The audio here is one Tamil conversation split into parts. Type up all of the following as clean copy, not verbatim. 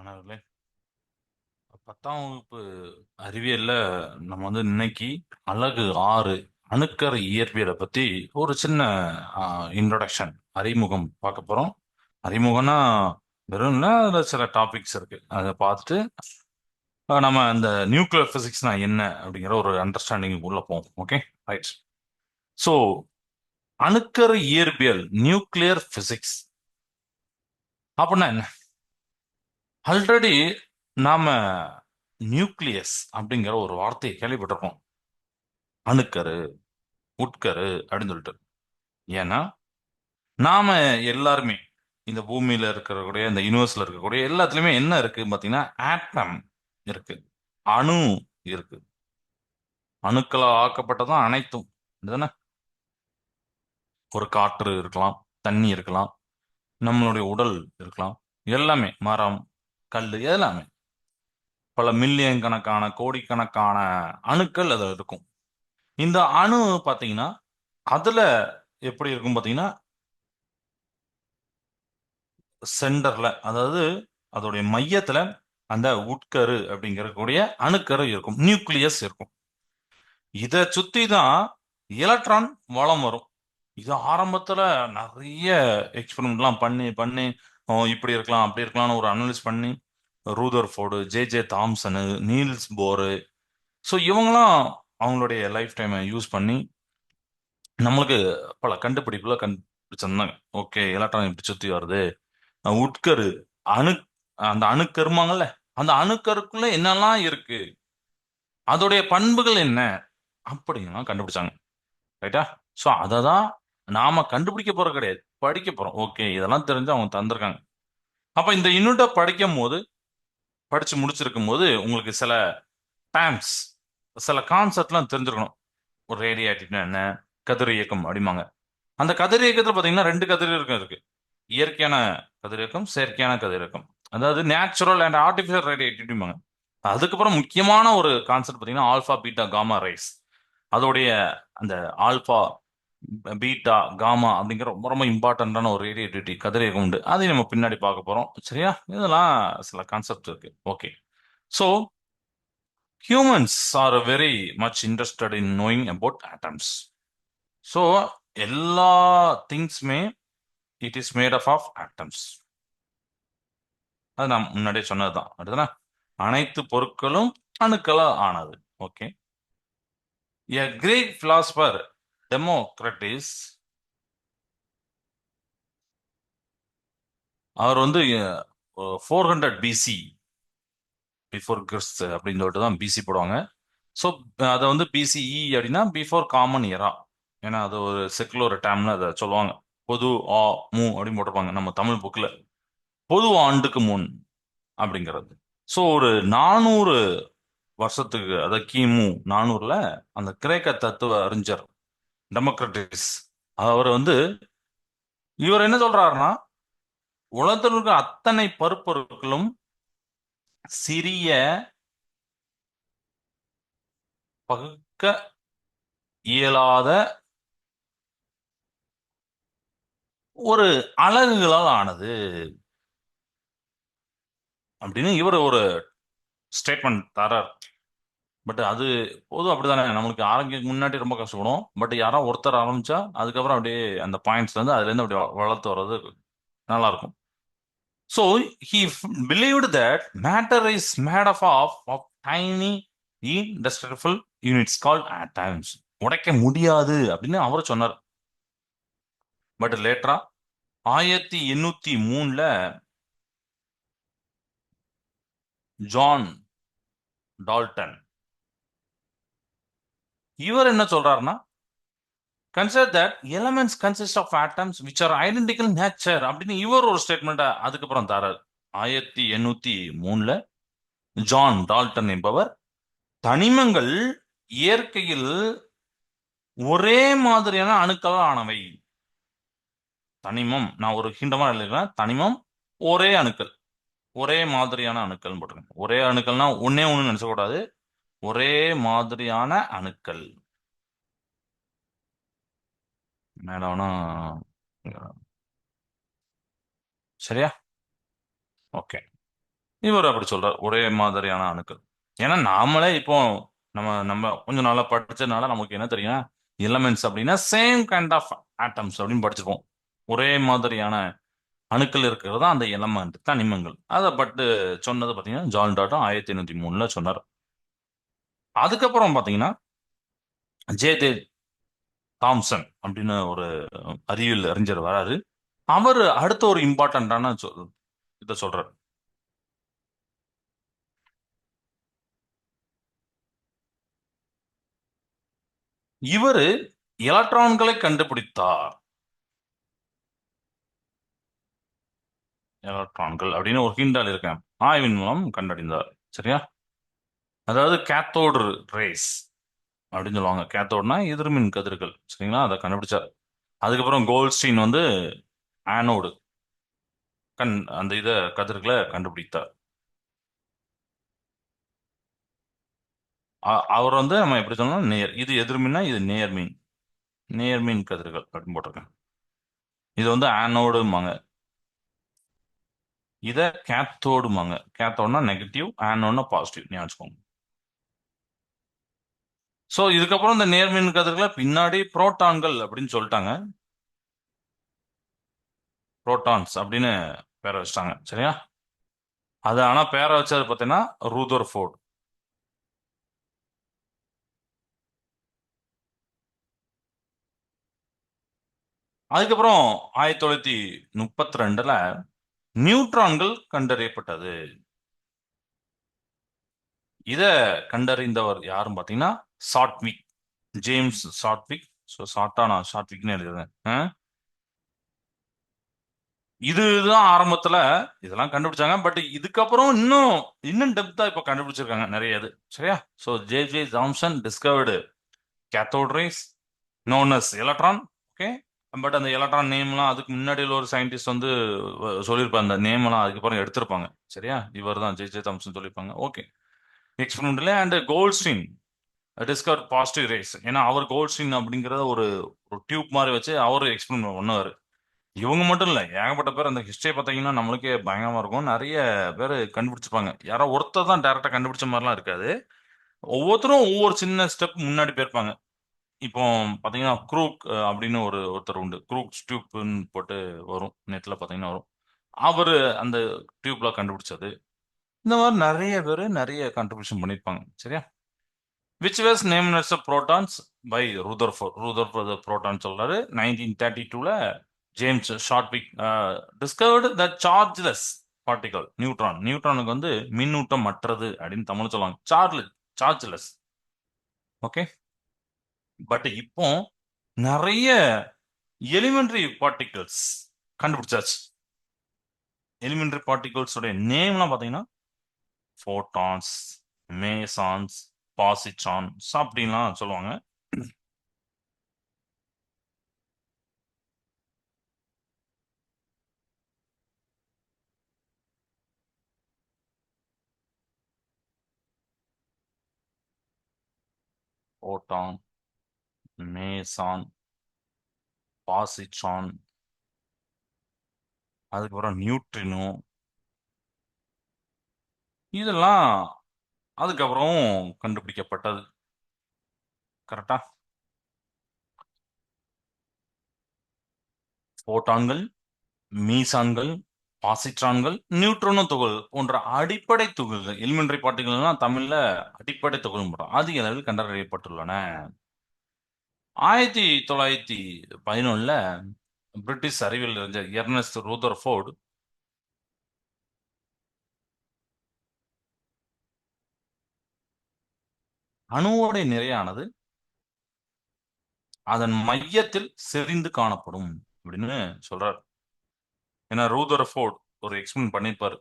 மாணவர்களே, 10ஆம் வகுப்பு அறிவியல்ல நம்ம இன்னைக்கு அலகு 6 அணுக்கரு இயற்பியலை பத்தி ஒரு சின்ன இன்ட்ரோடக்ஷன் அறிமுகம் பார்க்க போறோம். அறிமுகம்னா வெறும் இல்ல, அதுல சில டாபிக்ஸ் இருக்கு. அதை பார்த்துட்டு நம்ம இந்த நியூக்ளியர் பிசிக்ஸ்னா என்ன அப்படிங்கிற ஒரு அண்டர்ஸ்டாண்டிங் உள்ள போவோம். Okay, right. ஸோ அணுக்கரு இயற்பியல், நியூக்ளியர் பிசிக்ஸ் அப்படின்னா என்ன? ஆல்ரெடி நாம நியூக்ளியஸ் அப்படிங்கிற ஒரு வார்த்தையை கேள்விப்பட்டிருக்கோம். அணுக்கரு, உட்கரு அப்படின்னு சொல்லிட்டு. ஏன்னா நாம எல்லாருமே இந்த பூமியில இருக்கக்கூடிய, இந்த யூனிவர்ஸ்ல இருக்கக்கூடிய எல்லாத்துலயுமே என்ன இருக்கு பாத்தீங்கன்னா, ஆட்டம் இருக்கு, அணு இருக்கு. அணுக்களால் ஆக்கப்பட்டதான் அனைத்தும். இதுதானே? ஒரு காற்று இருக்கலாம், தண்ணி இருக்கலாம், நம்மளுடைய உடல் இருக்கலாம், எல்லாமே மரம், கல், எல்லாமே பல மில்லியன் கணக்கான கோடிக்கணக்கான அணுக்கள் அதுல இருக்கும். இந்த அணு பாத்தீங்கன்னா அதுல எப்படி இருக்கும் பாத்தீங்கன்னா, சென்டர்ல, அதாவது அதோடைய மையத்துல அந்த உட்கரு அப்படிங்கிற கூடிய அணுக்கரு இருக்கும், நியூக்ளியஸ் இருக்கும். இதை சுத்தி தான் எலக்ட்ரான் வலம் வரும். இது ஆரம்பத்துல நிறைய எக்ஸ்பெரிமெண்ட்லாம் பண்ணி பண்ணி இப்படி இருக்கலாம் அப்படி இருக்கலாம்னு ஒரு அனலைஸ் பண்ணி Rutherford, J Thomson, Niels Bohr, so இவங்களாம் அவங்களுடைய லைஃப் டைமை யூஸ் பண்ணி நம்மளுக்கு பல கண்டுபிடிப்புல கண்டுபிடிச்சிருந்தாங்க. ஓகே, எலக்ட்ரான் இப்படி சுத்தி வருது, உட்கரு, அணு, அந்த அணுக்கருமாங்கல்ல, அந்த அணுக்கருக்குள்ள என்னெல்லாம் இருக்கு, அதோடைய பண்புகள் என்ன அப்படிங்கலாம் கண்டுபிடிச்சாங்க. ரைட்டா? ஸோ அதை தான் நாம கண்டுபிடிக்க போறது கிடையாது, படிக்க போறோம். ஓகே, இதெல்லாம் தெரிஞ்சு அவங்க தந்திருக்காங்க. அப்ப இந்த யூனிட்டை படிக்கும் போது, படிச்சு முடிச்சிருக்கும் போது உங்களுக்கு சில டேர்ம்ஸ், சில கான்செப்ட்லாம் தெரிஞ்சிருக்கணும். ஒரு ரேடியாட்டிவ்னா என்ன, கதிர் இயக்கம் அப்படிம்பாங்க. அந்த கதிர் இயக்கத்துல பாத்தீங்கன்னா ரெண்டு கதிர் இயக்கம் இருக்கு. இயற்கையான கதிரியக்கம், செயற்கையான கதிரியக்கம். அதாவது நேச்சுரல் அண்ட் ஆர்டிபிஷியல் ரேடியேட்டிவ்பாங்க. அதுக்கப்புறம் முக்கியமான ஒரு கான்செப்ட் பார்த்தீங்கன்னா ஆல்பா பீட்டா காமா ரேஸ். அதோடைய அந்த ஆல்பா பீட்டா காமா அப்படிங்கிற ரொம்ப ரொம்ப இம்பார்ட்டன்டான ஒரு ரேடியேட்டிவிட்டி கதிரியக்கம் உண்டு. அதையும் நம்ம பின்னாடி பார்க்க போறோம். சரியா? இதெல்லாம் சில கான்செப்ட் இருக்கு. Okay. So humans are very much interested in knowing about atoms. So எல்லா திங்ஸ்மே it is made up of atoms. அது நான் முன்னாடியே சொன்னதுதான். அடுத்தனா அனைத்து பொருட்களும் அணுக்களால் ஆனது. Okay. A great philosopher Democritus, அவர் 400 பிசி, பிஃபோர் கிறிஸ்ட் அப்படின்னு சொல்லிட்டு தான் பிசி போடுவாங்க. ஸோ அதை பிசிஇ அப்படின்னா பிஃபோர் காமன் இயரா. ஏன்னா அது ஒரு செக்குலர் டேம்னு அதை சொல்லுவாங்க. பொது ஆ மு அப்படின்னு போட்டிருப்பாங்க நம்ம தமிழ் புக்கில். பொது ஆண்டுக்கு முன் அப்படிங்கிறது. ஸோ ஒரு 400 வருஷத்துக்கு, அதாவது கிமு 400ல அந்த கிரேக்க தத்துவ அறிஞர் டெமோக்ரட்டிஸ், அவர் இவர் என்ன சொல்றாருன்னா, உலகத்தில் இருக்க அத்தனை பருப்பொருட்களும் சிறிய, பகுக்க இயலாத ஒரு அலகுகளால் ஆனது அப்படின்னு இவர் ஒரு ஸ்டேட்மெண்ட் தரார். பட் அது பொதுவும் அப்படித்தானே, நம்மளுக்கு ஆரம்பிக்க முன்னாடி ரொம்ப கஷ்டப்படும். பட் யாரோ ஒருத்தர் ஆரம்பிச்சா அதுக்கப்புறம் அப்படியே அந்த பாயிண்ட்ஸ் அதுல இருந்து அப்படி வளர்த்து வர்றது நல்லா இருக்கும். So he believed that matter is made up of tiny indestructible units called atoms. உடைக்க முடியாது அப்படின்னு அவர் சொன்னார். பட் லேட்டரா 1803ல ஜான் டால்டன், இவர் என்ன சொல்றாருன்னா, consider that elements consist of atoms which are identical nature அப்படின்னு இவர் ஒரு ஸ்டேட்மெண்ட் அதுக்கப்புறம் தரார். 1803ல ஜான் டால்டன் என்பவர் தனிமங்கள் இயற்கையில் ஒரே மாதிரியான அணுக்களால் ஆனவை. தனிமம், நான் ஒரு ஹிண்டமா எழுதுறேன், தனிமம் ஒரே அணுக்கள், ஒரே மாதிரியான அணுக்கள் போட்டிருக்கேன். ஒரே அணுக்கள்னா ஒன்னே ஒண்ணு நினைச்சக்கூடாது, ஒரே மாதிரியான அணுக்கள். மேடம்னா சரியா? ஓகே. இவர் அப்படி சொல்றார், ஒரே மாதிரியான அணுக்கள். ஏன்னா நாமளே இப்போ நம்ம நம்ம கொஞ்சம் நாளா படிச்சதுனால நமக்கு என்ன தெரியும், எலமெண்ட்ஸ் அப்படின்னா சேம் கைண்ட் ஆஃப் ஆட்டம்ஸ் அப்படின்னு படிச்சிருப்போம். ஒரே மாதிரியான அணுக்கள் இருக்கிறது தான் அந்த எலமெண்ட், தனிமங்கள். அதை பட்டு சொன்னது பார்த்தீங்கன்னா ஜான் டால்டன் 1803 சொன்னார். அதுக்கப்புறம் பார்த்தீங்கன்னா ஜே ஜே தாம்சன் அப்படின்னு ஒரு அறிவியல் அறிஞர் வராரு. அவர் அடுத்த ஒரு இம்பார்ட்டன்டான இதை சொல்றாரு. இவரு எலக்ட்ரான்களை கண்டுபிடித்தார். எலக்ட்ரான்கள் அப்படின்னு ஒரு ஹிண்டால் இருக்கேன், ஆய்வின் மூலம் கண்டறிந்தார். சரியா? அதாவது கேத்தோடு ரேஸ் அப்படின்னு சொல்லுவாங்க. கேத்தோடுனா எதிர்மின் கதிர்கள். சரிங்களா? அதை கண்டுபிடிச்சார். அதுக்கப்புறம் கோல்ட்ஸ்டீன் வந்து ஆனோடு அந்த கதிர்களை கண்டுபிடித்தார். அவர் வந்து நம்ம எப்படி சொல்லணும், நேர், இது எதிர்மின்னா இது நேர்மின். நேர்மின் கதிர்கள் அப்படின்னு போட்டிருக்கேன். இது வந்து ஆனோடுமாங்க. இத கேத்தோடுமாங்க. கேத்தோடுனா நெகட்டிவ், ஆனோட்னா பாசிட்டிவ் ஞாபகம். சோ இதுக்கப்புறம் இந்த நேர்மின் கதிர்களை பின்னாடி புரோட்டான்கள் அப்படின்னு சொல்லிட்டாங்க. புரோட்டான்ஸ் அப்படின்னு பேரை வச்சிட்டாங்க. சரியா? அது ஆனா பேரை வச்சது பார்த்தீங்கன்னா ரூதர்ஃபோர்ட். அதுக்கப்புறம் 1932 நியூட்ரான்கள் கண்டறியப்பட்டது. இத கண்டறிந்தவர் யாரும் பாத்தீங்கன்னா சாட்விக், ஜேம்ஸ் சாட்விக். ஸோ ஷார்ட்டா நான் சாட்விக்னு எழுதுறேன். இதுதான் ஆரம்பத்துல இதெல்லாம் கண்டுபிடிச்சாங்க. பட் இதுக்கப்புறம் இன்னும் இன்னும் டெப்தா இப்ப கண்டுபிடிச்சிருக்காங்க நிறைய இது. சரியா? So J J Thomson discovered cathode rays known as electron. Okay. But அந்த எலக்ட்ரான் நேம்லாம் அதுக்கு முன்னாடி உள்ள ஒரு சயின்டிஸ்ட் வந்து சொல்லியிருப்பாங்க. அந்த நேம் எல்லாம் அதுக்கப்புறம் எடுத்திருப்பாங்க. சரியா? இவர் தான் ஜே ஜே தாம்சன் சொல்லியிருப்பாங்க. ஓகே. எக்ஸ்பெரிமெண்ட்ல and Goldstein discover positive rays. ஏன்னா அவர் கோல்ட்ஸ்டீன் அப்படிங்கறத ஒரு ஒரு டியூப் மாதிரி வச்சு அவர் எக்ஸ்பெரிமெண்ட் பண்ணுவாரு. இவங்க மட்டும் இல்ல, ஏகப்பட்ட பேர். அந்த ஹிஸ்டரி பார்த்தீங்கன்னா நம்மளுக்கே பயங்கரமா இருக்கும். நிறைய பேர் கண்டுபிடிச்சிருப்பாங்க. யாரோ ஒருத்தர் தான் டைரக்டா கண்டுபிடிச்ச மாதிரிலாம் இருக்காது. ஒவ்வொருத்தரும் ஒவ்வொரு சின்ன ஸ்டெப் முன்னாடி போயிருப்பாங்க. இப்போ பாத்தீங்கன்னா க்ரூக் அப்படின்னு ஒருத்தர் உண்டு. க்ரூக் டியூப்னு போட்டு வரும், நெட்ல பாத்தீங்கன்னா வரும். அவரு அந்த டியூப்ல கண்டுபிடிச்சது. இந்த மாதிரி நிறைய பேர் நிறைய கண்ட்ரிபியூஷன் பண்ணியிருப்பாங்க. சரியா? Which was name as protons by Rutherford. Rutherford proton சொல்றாரு. 1932 James Chadwick discovered the chargeless particle neutron. நியூட்ரானுக்கு வந்து மின்னூட்டம் அற்றது அப்படின்னு தமிழ் சொல்லுவாங்க. சார்ஜ்லெஸ். ஓகே. பட் இப்போ நிறைய எலிமெண்டரி பார்ட்டிகல்ஸ் கண்டுபிடிச்சாச்சு. எலிமெண்டரி பார்ட்டிகல்ஸ் உடைய நேம்லாம் பாத்தீங்கன்னா ஃபோட்டான்ஸ், மேசான்ஸ், பாசிட்ரான்ஸ் அப்படின்லாம் சொல்லுவாங்க. ஃபோட்டான், மேசான், பாசிட்ரான், அதுக்கப்புறம் நியூட்ரினோ, இதெல்லாம் அதுக்கப்புறம் கண்டுபிடிக்கப்பட்டது. கரெக்டா? போட்டான்கள், மீசான்கள், பாசிட்ரான்கள், நியூட்ரினோ துகள் போன்ற அடிப்படை துகள்கள், எலிமெண்டரி பார்ட்டிகள்லாம் தமிழ்ல அடிப்படை துகள் அதிக அளவில் கண்டறியப்பட்டுள்ளன. 1911 பிரிட்டிஷ் அறிவியல் அறிஞர் எர்னஸ்ட் ரூதர்ஃபோர்டு அணுவோட நிறையானது அதன் மையத்தில் செறிந்து காணப்படும் அப்படின்னு சொல்றார். ஏன்னா ரூதர்ஃபோர்ட் ஒரு எக்ஸ்பெரிமெண்ட் பண்ணிருப்பாரு,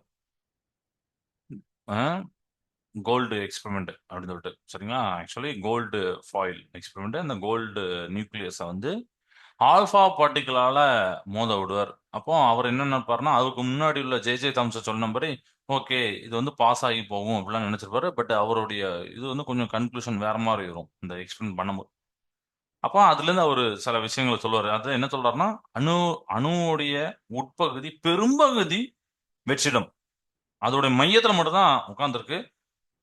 கோல்டு எக்ஸ்பெரிமெண்ட் அப்படின்னு சொல்லிட்டு. சரிங்களா? Actually gold foil experiment. அந்த கோல்டு நியூக்ளியஸை வந்து ஆல்ஃபா பார்ட்டிகளால மோத விடுவார். அப்போ அவர் என்ன நினைப்பாருன்னா, அதுக்கு முன்னாடி உள்ள ஜே ஜே தாம்சன் சொன்ன மாதிரி ஓகே இது வந்து பாஸ் ஆகி போகும் அப்படிலாம் நினைச்சிருப்பாரு. பட் அவருடைய இது வந்து கொஞ்சம் கன்க்ளூஷன் வேற மாதிரி வரும் இந்த எக்ஸ்பெரிமெண்ட் பண்ணும்போது. அப்போ அதுல இருந்து அவர் சில விஷயங்களை சொல்லுவாரு. அது என்ன சொல்றாருன்னா, அணுவுடைய உட்பகுதி பெரும்பகுதி வெற்றிடம். அதோட மையத்துல மட்டும் தான் உட்கார்ந்துருக்கு.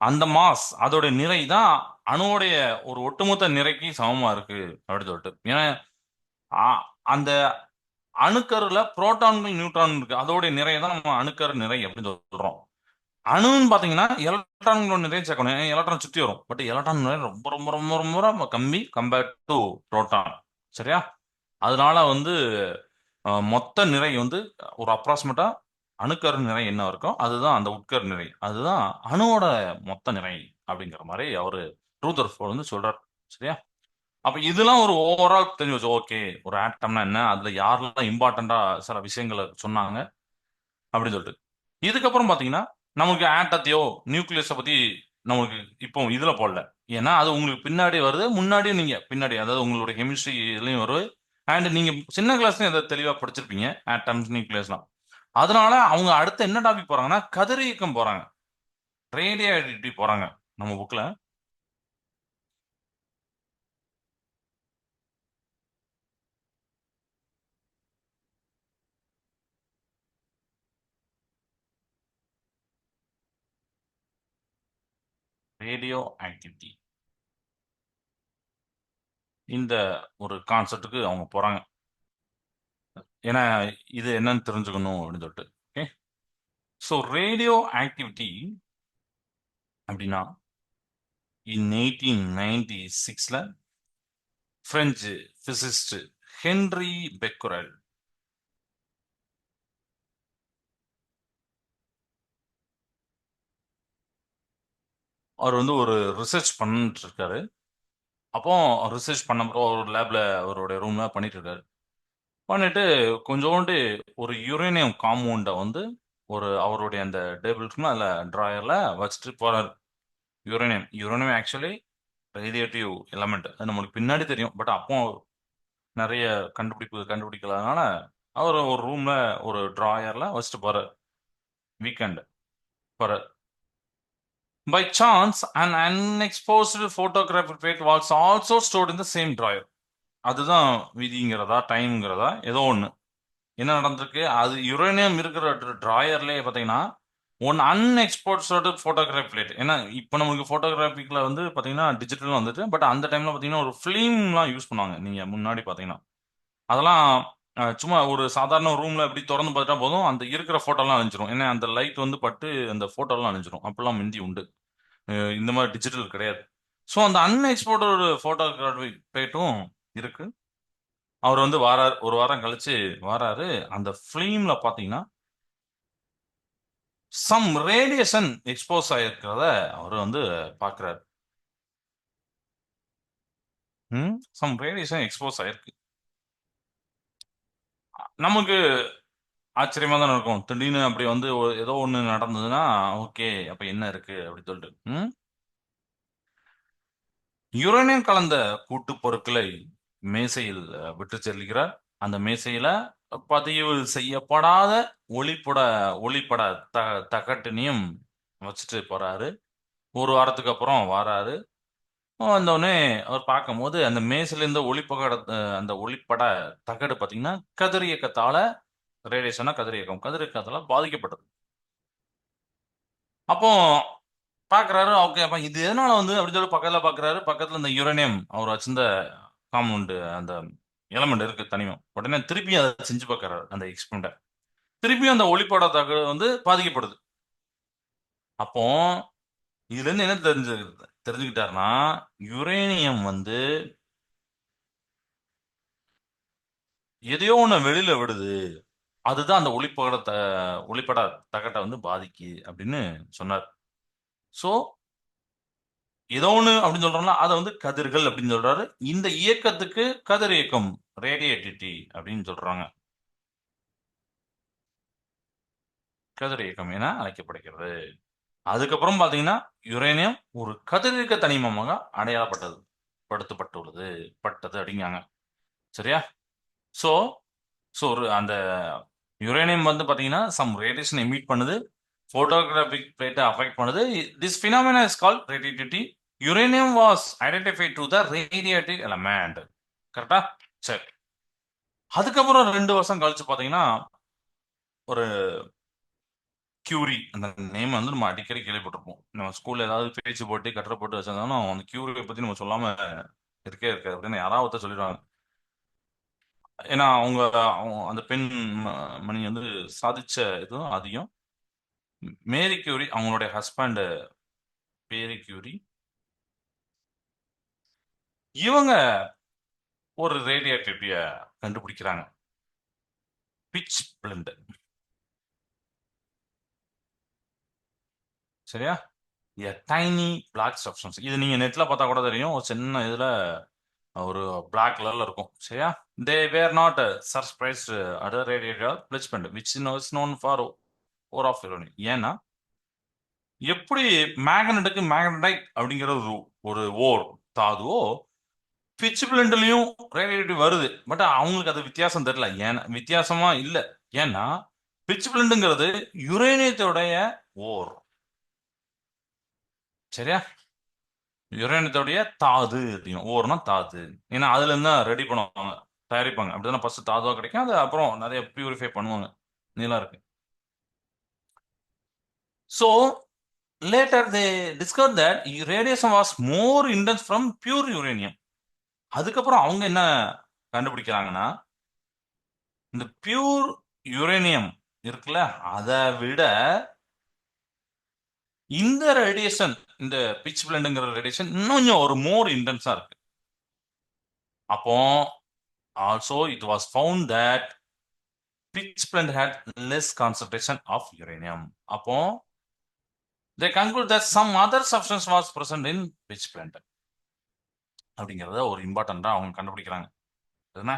அந்த மாஸ் அதோட நிறை தான் அணுவோடைய ஒரு ஒட்டுமொத்த நிறைக்கு சமமா இருக்கு அப்படின்னு சொல்லிட்டு. ஏன்னா அந்த அணுக்கருல புரோட்டான்கள் நியூட்ரான் இருக்கு, அதோட நிறை தான் நம்ம அணுக்கரு நிறை அப்படின்னு சொல்றோம். அணுன்னு பாத்தீங்கன்னா எலக்ட்ரான்களோட நிறைய சேர்க்கணும், எலக்ட்ரான் சுத்தி வரும். பட் எலக்ட்ரான் நிறை ரொம்ப ரொம்ப ரொம்ப ரொம்ப ரொம்ப கம்மி கம்பேர்ட் டு புரோட்டான். சரியா? அதனால வந்து மொத்த நிறை வந்து ஒரு அப்ராக்சிமேட்டா அணுக்கரு நிறை என்ன இருக்கோ அதுதான் அந்த உட்கரு நிறை, அதுதான் அணுவோட மொத்த நிறை அப்படிங்கிற மாதிரி அவரு ரூதர்ஃபோர்ட் வந்து சொல்றாரு. சரியா? அப்ப இதெல்லாம் ஒரு ஓவரால் தெரிஞ்சு வச்சு ஓகே, ஒரு ஆட்டம்னா என்ன, அதுல யாரெல்லாம் இம்பார்ட்டண்டா சில விஷயங்களை சொன்னாங்க அப்படின்னு சொல்லிட்டு. இதுக்கப்புறம் பாத்தீங்கன்னா நமக்கு ஆட்டத்தையோ நியூக்ளியஸை பத்தி நமக்கு இப்போ இதுல போடல. ஏன்னா அது உங்களுக்கு பின்னாடி வருது, முன்னாடியும் நீங்க பின்னாடி அதாவது உங்களுடைய கெமிஸ்ட்ரி இதுலயும் வருது. அண்ட் நீங்க சின்ன கிளாஸ்லயும் அதை தெளிவா படிச்சிருப்பீங்க, ஆட்டம்ஸ் நியூக்ளியஸ்லாம். அதனால அவங்க அடுத்து என்ன டாபிக் போறாங்கன்னா கதிரியக்கம் போறாங்க, ரேடியோ ஆக்டிவிட்டி போறாங்க நம்ம புக்ல. ரேடியோ ஆக்டிவிட்டி இந்த ஒரு கான்செப்டுக்கு அவங்க போறாங்க. ஏன்னா இது என்னன்னு தெரிஞ்சுக்கணும் அப்படின்னு சொல்லிட்டு. ஓகே, ஸோ ரேடியோ ஆக்டிவிட்டி அப்படின்னா இன் 1896ல பிரெஞ்சு பிசிசிஸ்ட் ஹென்றி பெக்குரல் அவர் வந்து ஒரு ரிசர்ச் பண்ணிட்டு இருக்காரு. அப்போ ரிசர்ச் பண்ண ஒரு லேப்ல அவருடைய ரூம்ல பண்ணிட்டு இருக்காரு. பண்ணிட்டு கொஞ்சோண்டு ஒரு யுரேனியம் காம்பவுண்டை வந்து ஒரு அவருடைய அந்த டேபிள் இருக்குன்னா அதுல டிராயர்ல வச்சுட்டு போறாரு. Uranium uranium actually radiative element, அது நம்மளுக்கு பின்னாடி தெரியும். பட் அப்போ நிறைய கண்டுபிடிக்கலாதனால அவர் ஒரு ரூம்ல ஒரு டிராயர்ல வச்சுட்டு போறாரு. வீக்கெண்ட் போறாரு. By chance an unexposed photographic plate was also stored in the same drawer. அதுதான் விதிங்கிறதா டைம்ங்கிறதா ஏதோ ஒண்ணு. என்ன நடந்திருக்கு, அது யுரேனியம் இருக்கிற டிராயர்லயே பாத்தீங்கன்னா ஒன் அன்எக்ஸ்போர்ட் போட்டோகிராஃபி பிளேட். ஏன்னா இப்போ நமக்கு போட்டோகிராஃபிக்ல வந்து பாத்தீங்கன்னா டிஜிட்டல் வந்துட்டு, பட் அந்த டைம்ல பாத்தீங்கன்னா ஒரு ஃபிலிம்லாம் யூஸ் பண்ணுவாங்க. நீங்க முன்னாடி பாத்தீங்கன்னா அதெல்லாம் சும்மா ஒரு சாதாரண ரூம்ல இப்படி திறந்து பார்த்துட்டா போதும், அந்த இருக்கிற போட்டோலாம் அழிஞ்சிரும். ஏன்னா அந்த லைட் வந்து பட்டு அந்த போட்டோலாம் அழிஞ்சிரும். அப்பெல்லாம் மிந்தி உண்டு. இந்த மாதிரி டிஜிட்டல் கிடையாது. ஸோ அந்த அன்எக்ஸ்போர்ட் ஒரு போட்டோகிராஃபி பிளேட்டும் இருக்கு. அவர் வந்து வாரார், ஒரு வாரம் கழிச்சு வாராரு. அந்த ஃபிலிம்ல பாத்தீங்கன்னா சம் ரேடியேஷன் எக்ஸ்போஸ் ஆயிருக்கிறத அவர் வந்து பாக்குறாரு. சம் ரேடியேஷன் எக்ஸ்போஸ் ஆயிருக்கு. நமக்கு ஆச்சரியமா தானே இருக்கும். திடீர்னு அப்படி வந்து ஏதோ ஒண்ணு நடந்ததுன்னா ஓகே அப்ப என்ன இருக்கு அப்படி சொல்லிட்டு. யுரேனியம் கலந்த கூட்டு பொருட்களை மேசையில் விட்டு செல்கிறார். அந்த மேசையில பதிவு செய்யப்படாத ஒளிப்பட ஒளிப்பட தகட்டினையும் வச்சுட்டு போறாரு. ஒரு வாரத்துக்கு அப்புறம் வராரு. வந்தோடனே அவர் பார்க்கும்போது அந்த மேசையில இருந்த ஒளிப்பகட அந்த ஒளிப்பட தகடு பாத்தீங்கன்னா கதிரியக்கத்தால, ரேடியேஷனா கதிரியக்கம், கதிரியக்கத்தால பாதிக்கப்பட்டது. அப்போ பாக்குறாரு, ஓகே அப்ப இது எதனால வந்து அப்படின்னு சொல்லி பக்கத்துல பாக்குறாரு. பக்கத்துல இந்த யுரேனியம் அவர் வச்சிருந்த காம்பவுண்ட் அந்த எலமெண்ட் இருக்கு தனிமம். உடனே திருப்பி அதை செஞ்சு பார்க்கறாரு அந்த எக்ஸ்பெரிமெண்ட. திருப்பியும் அந்த ஒளிப்பட தகடு வந்து பாதிக்கப்படுது. அப்போ இதுல இருந்து என்ன தெரிஞ்சுக்கிட்டாருன்னா யுரேனியம் வந்து எதையோ ஒண்ணு வெளியில விடுது, அதுதான் அந்த ஒளிப்பட தகட்டை வந்து பாதிக்கு அப்படின்னு சொன்னார். சோ ஏதோ ஒண்ணு அப்படின்னு சொல்றோம்னா அதை வந்து கதிர்கள் அப்படின்னு சொல்றாரு. இந்த இயக்கத்துக்கு கதிர் இயக்கம், ரேடியேட்டிவிட்டி அப்படின்னு சொல்றாங்க. கதிர் இயக்கம் என அழைக்கப்படுகிறது. அதுக்கப்புறம் பாத்தீங்கன்னா யுரேனியம் ஒரு கதிரியக்க தனிமமாக அடையாளப்பட்டது படுத்தப்பட்டுள்ளது பட்டது அப்படிங்காங்க. சரியா? சோ சோ ஒரு அந்த யுரேனியம் வந்து பாத்தீங்கன்னா சம் ரேடியேஷன் எமிட் பண்ணுது, போட்டோகிராபிக் பிளேட்டை அஃபெக்ட் பண்ணுது. This phenomena is called radioactivity. Uranium was identified to the radioactive element. கரெக்டா? சரி. அதுக்கப்புறம் 2 வருஷம் கழிச்சு பாத்தீங்கன்னா ஒரு கியூரி அந்த நேம் வந்து நம்ம அடிக்கடி கேள்விப்பட்டிருப்போம். நம்ம ஸ்கூல்ல ஏதாவது பேச்சு போட்டு கட்டுரை போட்டு வச்சிருந்தாலும் அந்த கியூரியை பத்தி நம்ம சொல்லாம இருக்கே இருக்காது அப்படின்னு யாராவது ஒருத்தர் சொல்லிடுவாங்க. ஏன்னா அவங்க அந்த பெண் மணி வந்து சாதிச்ச இதுவும் அதிகம். மேரி கியூரி அவங்களுடைய ஹஸ்பண்ட் பேரி கியூரி, இவங்க ஒரு ரேடியேட்டிவிட்டிய கண்டுபிடிக்கிறாங்க. Pitch blende. சரியா? A tiny black substance. இது நீங்க நெட்ல பார்த்தா கூட தெரியும். ஒரு சின்ன இதுல ஒரு பிளாக் கலர்ல இருக்கும். சரியா? They were not surprised at radiator pitchblende which is known for ore of irony. ஏன்னா எப்படி மேக்னெட்டுக்கு மேக்னடைட் அப்படிங்கிற ஒரு ஒரு ஓர் தாதுவோ பிட்ச் பிளெண்ட்லயும் ரேடியேட்டிவ் வருது. பட் அவங்களுக்கு அது வித்தியாசம் தெரியல. ஏன்னா வித்தியாசமா இல்ல. ஏன்னா பிட்ச் பிளெண்ட்ங்கிறது யுரேனியத்தோடைய ஓர். சரியா? யுரேனியத்தோடைய தாது அப்படியும் ஓர்னா தாது. ஏன்னா அதுல இருந்து தான் ரெடி பண்ணுவாங்க, தயாரிப்பாங்க. அப்படிதான் ஃபர்ஸ்ட் தாதுவா கிடைக்கும். அது அப்புறம் நிறைய பியூரிஃபை பண்ணுவாங்க. நீலா இருக்கு. So later they discover that radiation was more intense from pure uranium. அதுக்கப்புறம் அவங்க என்ன கண்டுபிடிக்கிறாங்கன்னா, இந்த பியூர் யுரேனியம் இருக்குல்ல, அதை விட இந்த ரேடியேஷன், இந்த பிட்ச் பிளெண்டுங்கிற ரேடியேஷன் இன்னும் கொஞ்சம் ஒரு மோர் இன்டென்ஸா இருக்கு. அப்போ also it was found that pitch blende had less concentration of uranium. அப்போ they conclude that some other substance was present in pitch blende அப்படிங்கறத ஒரு இம்பார்ட்டண்டா அவங்க கண்டுபிடிக்கிறாங்க. என்ன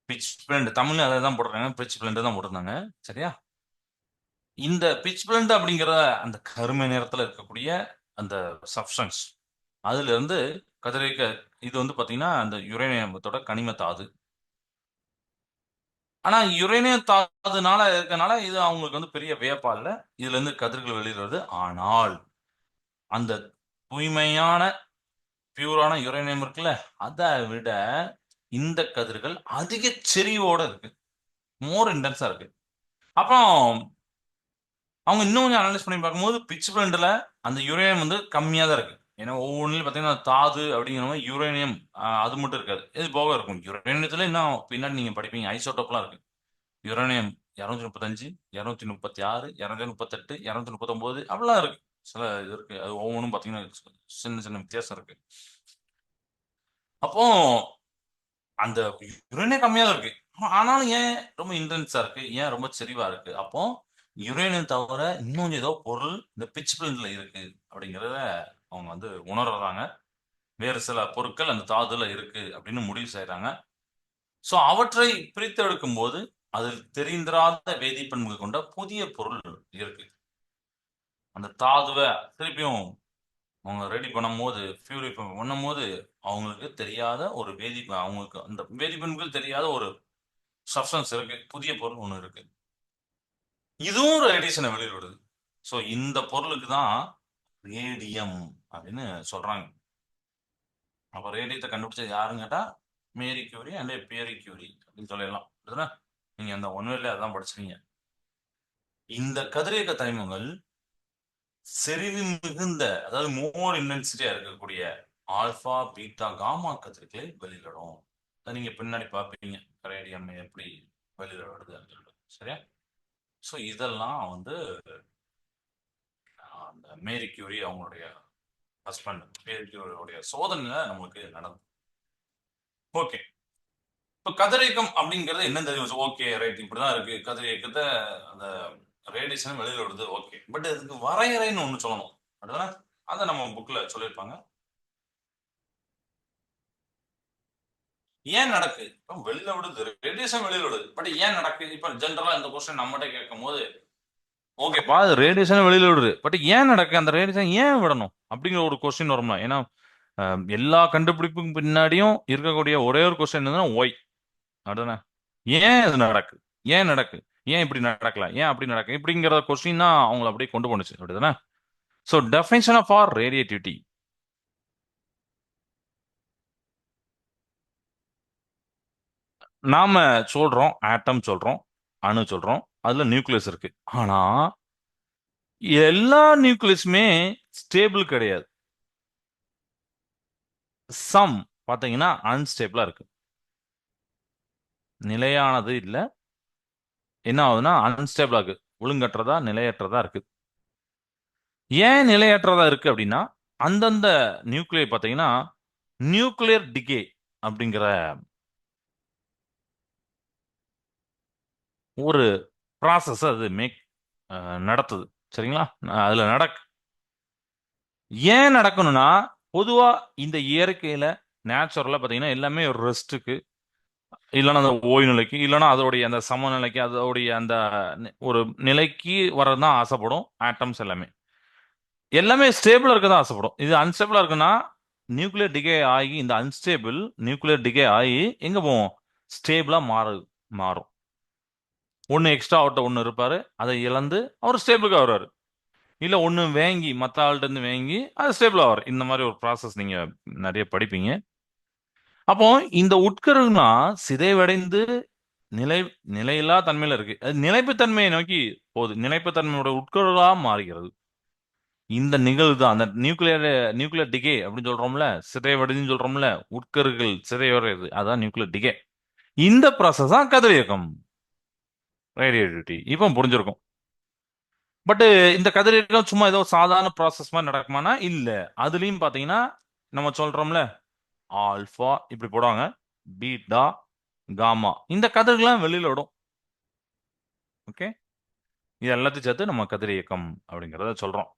பிட்ச் பிளெண்ட் தமிழ்ல அதை தான் போடுறாங்க, பிட்ச் பிளெண்ட் தான் போட்டிருந்தாங்க. சரியா? இந்த பிட்ச் பிளெண்ட் அப்படிங்கிற அந்த கருமை நேரத்துல இருக்கக்கூடிய அந்த சப்ஸ்டன்ஸ், அதுல இருந்து கதிரியக்க இது வந்து பாத்தீங்கன்னா அந்த யுரேனியத்தோட கனிம தாது. ஆனா யுரேனியம் தாதுனால இருக்கனால இது அவங்களுக்கு வந்து பெரிய வியப்பா இல்ல. இதுல இருந்து கதிர்கள் வெளியிடுறது. ஆனால் அந்த தூய்மையான பியூரான யுரேனியம் இருக்குல்ல, அதை விட இந்த கதிர்கள் அதிக செறிவோட இருக்கு. மோர் இன்டென்ஸா இருக்கு. அப்புறம் அவங்க இன்னும் கொஞ்சம் அனலைஸ் பண்ணி பார்க்கும்போது பிட்ச் பிளெண்ட்ல அந்த யுரேனியம் வந்து கம்மியா தான் இருக்கு. ஏன்னா ஒவ்வொன்றிலும் பார்த்தீங்கன்னா தாது அப்படிங்கிற மாதிரி யுரேனியம் அது மட்டும் இருக்காது. இது போக இருக்கும். யுரேனியத்துல இன்னும் பின்னாடி நீங்க படிப்பீங்க, ஐசோடோப்லாம் இருக்கு. யுரேனியம் 235, 236, 238, 239 அப்படிலாம் இருக்கு. சில இது இருக்கு. அது ஒவ்வொன்றும் பார்த்தீங்கன்னா சின்ன சின்ன வித்தியாசம் இருக்கு. அப்போ அந்த யுரேனியம் கம்மியா தான் இருக்கு. ஆனாலும் ஏன் ரொம்ப இன்டென்ஸா இருக்கு? ஏன் ரொம்ப செறிவா இருக்கு? அப்போ யுரேனியம் தவிர இன்னும் ஏதோ பொருள் இந்த பிட்ச் பிளெண்ட்ல இருக்கு அப்படிங்கிறத அவங்க வந்து உணர்றாங்க. வேறு சில பொருட்கள் அந்த தாதுல இருக்கு அப்படின்னு முடிவு செய்றாங்க. சோ அவற்றை பிரித்தெடுக்கும் போது அதில் தெரிந்திராத வேதிப்பண்புகள் கொண்ட புதிய பொருள் இருக்கு. அந்த தாதுவை திருப்பியும் அவங்க ரெடி பண்ணும்போது, பியூரிஃபை பண்ணும்போது அவங்களுக்கு தெரியாத ஒரு அவங்களுக்கு அந்த வேதிப்பண்புகள் தெரியாத ஒரு சப்ஸ்டன்ஸ் இருக்கு. புதிய பொருள் ஒண்ணு இருக்கு. இதுவும் ஒரு ரேடியேஷனை வெளியிடுது. சோ இந்த பொருளுக்கு தான் ரேடியம் அப்படின்னு சொல்றாங்க. அப்ப ரேடியத்தை கண்டுபிடிச்சது யாருன்னு கேட்டா Marie Curie and Peary Curie அப்படின்னு சொல்லிடலாம். அப்படிதானே? நீங்க அந்த ஒன்வேல அதான் படிச்சிருக்கீங்க. இந்த கதிரியக்க தனிமங்கள் செறிவு மிகுந்த, அதாவது மோர் இன்டென்சிட்டியா இருக்கக்கூடிய ஆல்பா பீட்டா காமா கதிர்களை வெளியிடும். அதை நீங்க பின்னாடி பார்ப்பீங்க, ரேடியம் எப்படி வெளியிட வருது அப்படின்னு சொல்லிட்டு. சரியா? ஸோ இதெல்லாம் வந்து அந்த மேரி கியூரி அவங்களுடைய ஹஸ்பண்ட் மேரி கியூரியோடைய சோதனையில நம்மளுக்கு நடந்தது. ஓகே. இப்போ கதிரியக்கம் அப்படிங்கிறது என்ன தெரியும்? ஓகே ரைட், இப்படிதான் இருக்கு கதிரியக்கத்தை, அந்த ரேடியேஷன் வெளியில விடுது. ஓகே, பட் இதுக்கு வரையறைன்னு ஒண்ணு சொல்லணும். அப்படிதானே? அதை நம்ம புக்ல சொல்லியிருப்பாங்க. ஏன் நடக்கு? இப்போ வெளியில விடுது, ரேடியேஷன் வெளியில விடுது, பட் ஏன் நடக்கு? இப்ப ஜென்ரலா இந்த கொஸ்டின் நம்மகிட்ட கேட்கும் போது ஓகேப்பா அது ரேடியேஷன் வெளியில விடுது, பட் ஏன் நடக்கு, அந்த ரேடியேஷன் ஏன் விடணும் அப்படிங்கிற ஒரு கொஸ்டின் வரும்ல. ஏன்னா எல்லா கண்டுபிடிப்புக்கும் பின்னாடியும் இருக்கக்கூடிய ஒரே ஒரு கொஸ்டின் என்னன்னா ஒய். அப்படிதானே? ஏன் இது நடக்கு, ஏன் நடக்கு, ஏன் இப்படி நடக்கல, ஏன் அப்படி நடக்கு, இப்படிங்கிற கொஸ்டின் தான் அவங்களை அப்படியே கொண்டு போனுச்சு. அப்படிதானே? So definition of are radioactivity. நாம சொல்றோம் ஆட்டம் சொல்றோம், அணு சொல்றோம், அதுல நியூக்ளியஸ் இருக்கு. ஆனா எல்லா நியூக்ளியஸுமே ஸ்டேபிள் கிடையாது. சம் பாத்தீங்கன்னா அன்ஸ்டேபிளா இருக்கு, நிலையானது இல்ல. என்ன ஆகுதுன்னா அன்ஸ்டேபிளா இருக்கு, ஒழுங்கற்றதா நிலையற்றதா இருக்கு. ஏன் நிலையற்றதா இருக்கு அப்படின்னா, அந்தந்த நியூக்ளியர் பாத்தீங்கன்னா நியூக்ளியர் டிகே அப்படிங்கிற ஒரு ப்ராசஸ் அது நடத்துது. சரிங்களா? அதுல ஏன் நடக்கணும்னா, பொதுவா இந்த இயற்கையில நேச்சுரலா பாத்தீங்கன்னா எல்லாமே ஒரு ரெஸ்ட்டுக்கு, இல்லைன்னா அந்த ஓய்வு நிலைக்கு, இல்லைன்னா அதோடைய அந்த சமநிலைக்கு, அதோடைய அந்த ஒரு நிலைக்கு வரதான் ஆசைப்படும். ஆட்டம்ஸ் எல்லாமே எல்லாமே ஸ்டேபிளா இருக்க தான் ஆசைப்படும். இது அன்ஸ்டேபிளா இருக்குன்னா நியூக்ளியர் டிகே ஆகி, இந்த அன்ஸ்டேபிள் நியூக்ளியர் டிகே ஆகி எங்க போவோம்? ஸ்டேபிளா மாறும். ஒன்னு எக்ஸ்ட்ரா அவர்கிட்ட ஒன்னு இருப்பாரு, அதை இழந்து அவர் ஸ்டேபிளுக்கு வருவாரு. இல்ல ஒன்னு வேங்கி மத்த ஆள்கிட்ட இருந்து வேங்கி அது ஸ்டேபிள் ஆவார். இந்த மாதிரி ஒரு ப்ராசஸ் நீங்க நிறைய படிப்பீங்க. அப்போ இந்த உட்கருனா சிதைவடைந்து நிலை நிலையில்லா தன்மையில இருக்கு. அது நிலைப்பு தன்மையை நோக்கி போகுது. நிலைப்பு தன்மையோட உட்கருவா மாறுகிறது. இந்த நிகழ்வு தான் அந்த நியூக்ளியர் டிகே அப்படின்னு சொல்றோம்ல, சிதைவடைதுன்னு சொல்றோம்ல, உட்கருகள் சிதைவடைறது, அதான் நியூக்ளியர் டிகே. இந்த ப்ராசஸ் தான் கதிரியக்கம், ரேடியேட்டிவிட்டி. இப்போ புரிஞ்சிருக்கும். பட் இந்த கதிரியக்கம் சும்மா ஏதோ சாதாரண ப்ராசஸ் மாதிரி நடக்குமானா இல்ல. அதுலயும் பாத்தீங்கன்னா நம்ம சொல்றோம்ல, ஆல்பா இப்படி போடுவாங்க, பீட்டா, காமா, இந்த கதிர்கள்லாம் வெளியில விடும். ஓகே, இது எல்லாத்தையும் சேர்த்து நம்ம கதிரியக்கம் அப்படிங்கறத சொல்றோம்.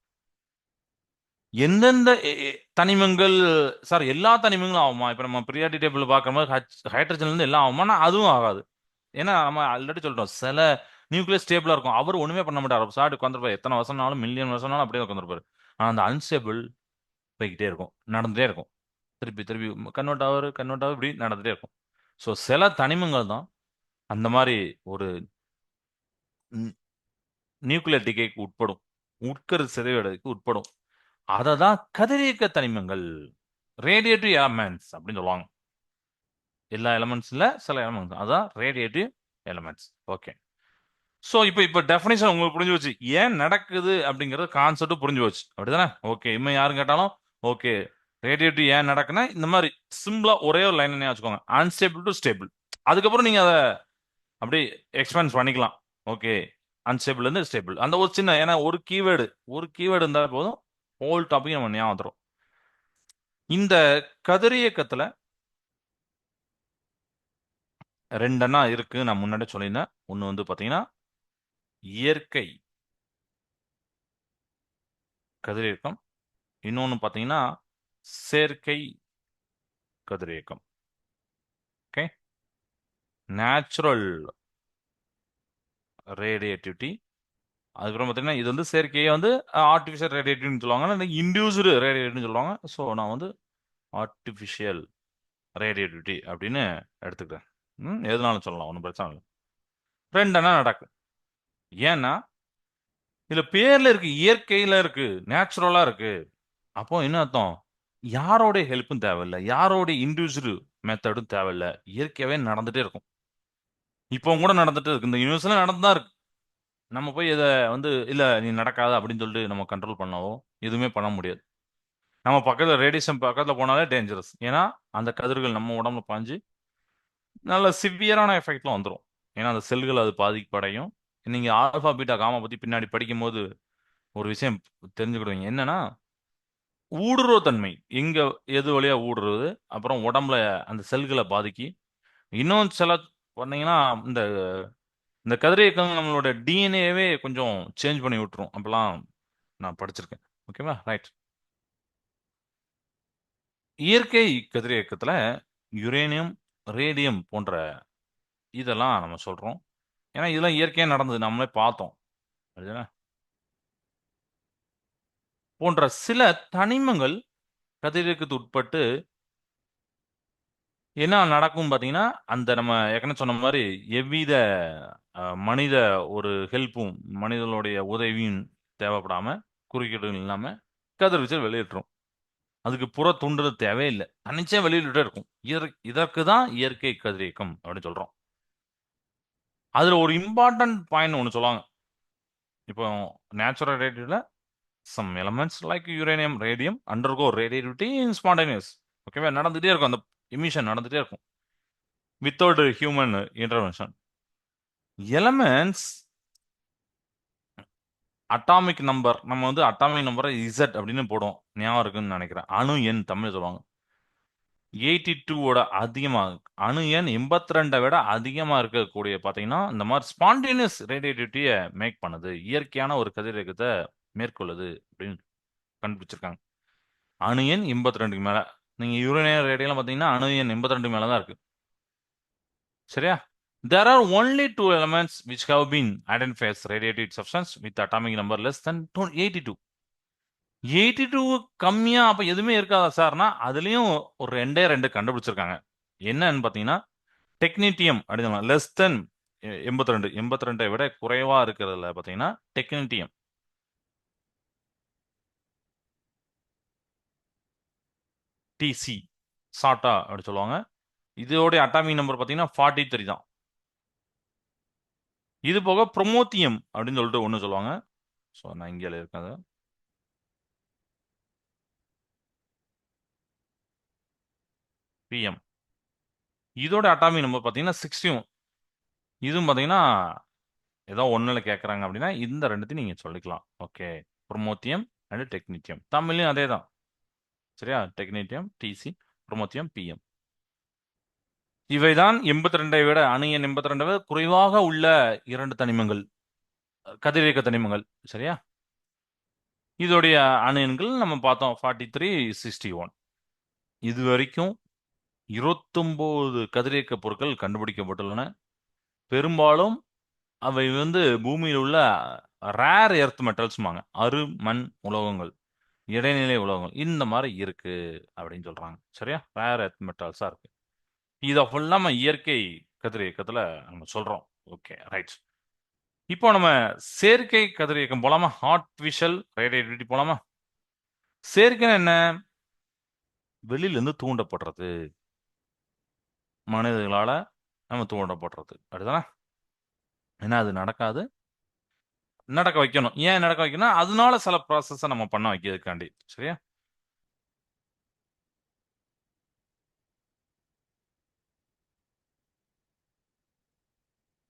எந்தெந்த தனிமங்கள் சார், எல்லா தனிமங்களும் ஆகுமா? இப்ப நம்ம பீரியாடிக் டேபிள் பார்க்குற மாதிரி ஹைட்ரஜன்ல இருந்து எல்லாம் ஆகுமானா அதுவும் ஆகாது. ஏன்னா நம்ம ஆல்ரெடி சொல்லிட்டோம், சில நியூக்ளியஸ் ஸ்டேபிளா இருக்கும், அவர் ஒண்ணுமே பண்ண மாட்டார், சாப்பிட்டு உட்காந்துருப்பாரு, எத்தனை வருஷம்னாலும் மில்லியன் வருஷம்னாலும் அப்படியே உட்காந்துருப்பாரு. ஆனா அந்த அன்ஸ்டேபிள் போய்கிட்டே இருக்கும், நடந்துட்டே இருக்கும், திருப்பி திருப்பி கன்வெர்ட் ஆகுது, இப்படி நடந்துட்டே இருக்கும். ஸோ சில தனிமங்கள் தான் அந்த மாதிரி ஒரு நியூக்ளியர் டிகேக்கு உட்படும், உட்கரு சிதைவடைக்கு உட்படும். அதை தான் கதிரியக்க தனிமங்கள், ரேடியேட்டிவ் எலமெண்ட்ஸ் அப்படின்னு சொல்லுவாங்க. எல்லா எலமெண்ட்ஸ் இல்ல, சில எலமெண்ட்ஸ், அதான் ரேடியேட்டிவ் எலமெண்ட்ஸ். ஓகே. ஸோ இப்போ டெஃபினேஷன் உங்களுக்கு புரிஞ்சு வச்சு, ஏன் நடக்குது அப்படிங்கிறது கான்செப்ட் புரிஞ்சு வச்சு, அப்படிதானே? ஓகே, இனிமே யாரும் கேட்டாலும் ஓகே, ரேடியேட்டிவ் ஏன் நடக்குன்னா இந்த மாதிரி சிம்பிளா ஒரே ஒரு லைன் வச்சுக்கோங்க, அன்ஸ்டேபிள் டு ஸ்டேபிள். அதுக்கப்புறம் நீங்க அதை அப்படியே எக்ஸ்பென்ஸ் பண்ணிக்கலாம். ஓகே, அன்ஸ்டேபிள் இருந்து ஸ்டேபிள், அந்த ஒரு சின்ன, ஏன்னா ஒரு கீவேர்டு இருந்தால் போதும், ஹோல் டாபிக் நம்ம ஞாபகம் வந்துடும். இந்த கதிரியக்கத்துல ரெண்டெண்ணா இருக்கு, நான் முன்னாடி சொல்லியிருந்தேன். ஒன்று வந்து பாத்தீங்கன்னா இயற்கை கதிரியக்கம், இன்னொன்று பாத்தீங்கன்னா செயற்கை கதிரியக்கம். Okay, natural ரேடியேட்டிவிட்டி. அதுக்கப்புறம் பாத்தீங்கன்னா இது வந்து செயற்கையை வந்து ஆர்டிஃபிஷியல் ரேடியேட்டிவ்னு சொல்லுவாங்க, இன்டியூஸ்டு ரேடியேட்டிவ்னு சொல்லுவாங்க. ஸோ நான் வந்து ஆர்டிஃபிஷியல் ரேடியேட்டிவிட்டி அப்படின்னு எடுத்துக்கிறேன். எதுனாலும் சொல்லலாம், ஒன்றும் பிரச்சனை இல்லை. ரெண்டெண்ணா நடக்கும். ஏன்னா இதுல பேர்ல இருக்கு, இயற்கையில இருக்கு, நேச்சுரலா இருக்கு. அப்போ என்ன அர்த்தம்? யாரோடைய ஹெல்ப்பும் தேவையில்ல, யாரோடைய இண்டிவிஜுவல் மெத்தடும் தேவையில்ல, இயற்கையாவே நடந்துட்டே இருக்கும். இப்போ கூட நடந்துட்டு இருக்கு, இந்த யூனிவர்ஸ்ல நடந்துதான் இருக்கு. நம்ம போய் இதை வந்து இல்ல நீ நடக்காத அப்படின்னு சொல்லிட்டு நம்ம கண்ட்ரோல் பண்ணாவோ எதுவுமே பண்ண முடியாது. நம்ம பக்கத்துல ரேடியேஷன் பக்கத்துல போனாலே டேஞ்சரஸ். ஏன்னா அந்த கதிர்கள் நம்ம உடம்புல பாஞ்சு நல்ல சிவியரான எஃபெக்ட்லாம் வந்துடும். ஏன்னா அந்த செல்கள் அது பாதிப்படையும். நீங்க ஆல்பா பீட்டா காமா பத்தி பின்னாடி படிக்கும்போது ஒரு விஷயம் தெரிஞ்சுக்கிடுவீங்க. என்னன்னா ஊடுருவ தன்மை, எங்க எது வழியா ஊடுருவது, அப்புறம் உடம்புல அந்த செல்களை பாதிக்கி, இன்னும் சில பண்ணீங்கன்னா இந்த இந்த கதிரியக்கம் நம்மளோட டிஎன்ஏவே கொஞ்சம் சேஞ்ச் பண்ணி விட்டுரும். அப்பெல்லாம் நான் படிச்சிருக்கேன். ஓகேவா? ரைட். இயற்கை கதிரியக்கத்துல யுரேனியம், ரேடியம் போன்ற இதெல்லாம் நம்ம சொல்றோம். ஏன்னா இதெல்லாம் இயற்கையா நடந்தது, நம்மளே பார்த்தோம். சரிதானே? போன்ற சில தனிமங்கள் கதிரியக்கத்துக்கு உட்பட்டு என்ன நடக்கும் பாத்தீங்கன்னா, அந்த நம்ம ஏற்கனவே சொன்ன மாதிரி எவ்வித மனித ஒரு ஹெல்ப்பும், மனிதர்களுடைய உதவியும் தேவைப்படாம, குறுக்கீடுகள் இல்லாம கதிர்வீச்சல் வெளியேற்றும். அதுக்கு புற தூண்டுதல் தேவையில்லை, தன்னிச்சையா வெளியிட்டுட்டே இருக்கும். இதற்கு தான் இயற்கை கதிரியக்கம் அப்படின்னு சொல்றோம். அதுல ஒரு இம்பார்ட்டன்ட் பாயிண்ட் ஒன்று சொல்லுவாங்க. இப்போ நேச்சுரல் ரேடியோல some elements like uranium, radium undergo radioactivity in spontaneous. ஓகேவா? நடந்துட்டே இருக்கும், அந்த எமிஷன் நடந்துட்டே இருக்கும் without human intervention. Elements atomic number, நம்ம வந்து அட்டாமிக் நம்பரை இசட் அப்படின்னு போடுவோம், ஞாபகம் இருக்குன்னு நினைக்கிறேன். அணு எண் தமிழ் சொல்லுவாங்க. 82 அதிகமா, அணு எண் 82 விட அதிகமா இருக்கக்கூடிய பாத்தீங்கன்னா இந்த மாதிரி ஸ்பான்டேனியஸ் ரேடியேட்டிவிட்டியை மேக் பண்ணுது, இயற்கையான ஒரு கதிரியக்கத்தை மேற்கொள்ளுது அப்படின்னு கண்டுபிடிச்சிருக்காங்க. அணு எண் 82க்கு மேல. நீங்க யுரேனியம் ரேடியம் பாத்தீங்கன்னா அணு எண் 82 மேல தான் இருக்கு. சரியா? There are only two elements which have been identified as radioactive substance with atomic number less than 82. 82 கம்மியா அப்ப எதுவுமே இருக்காதா சார்னா, அதுலயும் ஒரு ரெண்டே ரெண்டு கண்டுபிடிச்சிருக்காங்க. என்னன்னு பாத்தீங்கன்னா டெக்னீட்டியம் அப்படின்னு லெஸ் தென் 82, 82 விட குறைவா இருக்கிறதுல பாத்தீங்கன்னா டெக்னீட்டியம், டிசி சாட்டா அப்படி சொல்லுவாங்க. இதோட அட்டாமிக் நம்பர் பாத்தீங்கன்னா 43 தான். இது போக ப்ரொமோத்தியம் அப்படின்னு சொல்லிட்டு ஒன்று சொல்லுவாங்க. ஸோ நான் இங்கே இருக்கேன், பிஎம். இதோட அட்டாமிக் நம்பர் பார்த்தீங்கன்னா 61. இதுவும் பார்த்தீங்கன்னா ஏதோ ஒன்றில் கேட்குறாங்க அப்படின்னா இந்த ரெண்டுத்தையும் நீங்கள் சொல்லிக்கலாம். Okay, promethium and technetium. தமிழ்லையும் அதே தான். சரியா? Technetium TC, promethium PM. இவைதான் 82 விட, அணு எண் 82 விட குறைவாக உள்ள இரண்டு தனிமங்கள், கதிரியக்க தனிமங்கள். சரியா? இதோடைய அணு எண்கள் நம்ம பார்த்தோம் 43, 61. இது வரைக்கும் 29 கதிரியக்க பொருட்கள் கண்டுபிடிக்கப்பட்டுள்ளன. பெரும்பாலும் அவை வந்து பூமியில் உள்ள ரேர் எர்த் மெட்டல்ஸ்மாங்க, அரு மண் உலோகங்கள், இடைநிலை உலோகங்கள் இந்த மாதிரி இருக்கு அப்படின்னு சொல்றாங்க. சரியா? ரேர் எர்த் மெட்டல்ஸா இருக்கு. இதை ஃபுல்லா நம்ம இயற்கை கதிரியக்கத்துல நம்ம சொல்றோம். Okay, right. இப்போ நம்ம செயற்கை கதிரியக்கம் போலாமா? ஆர்டிஃபிஷியல் ரேடியேட்டிவிட்டி போலாமா? செயற்கைன்னா என்ன? வெளியில இருந்து தூண்டப்படுறது, மனிதர்களால நம்ம தூண்டப்படுறது, அப்படிதானே? ஏன்னா அது நடக்காது, நடக்க வைக்கணும். ஏன் நடக்க வைக்கணும்? அதனால சில ப்ராசஸ நம்ம பண்ண வைக்கிறதுக்காண்டி. சரியா?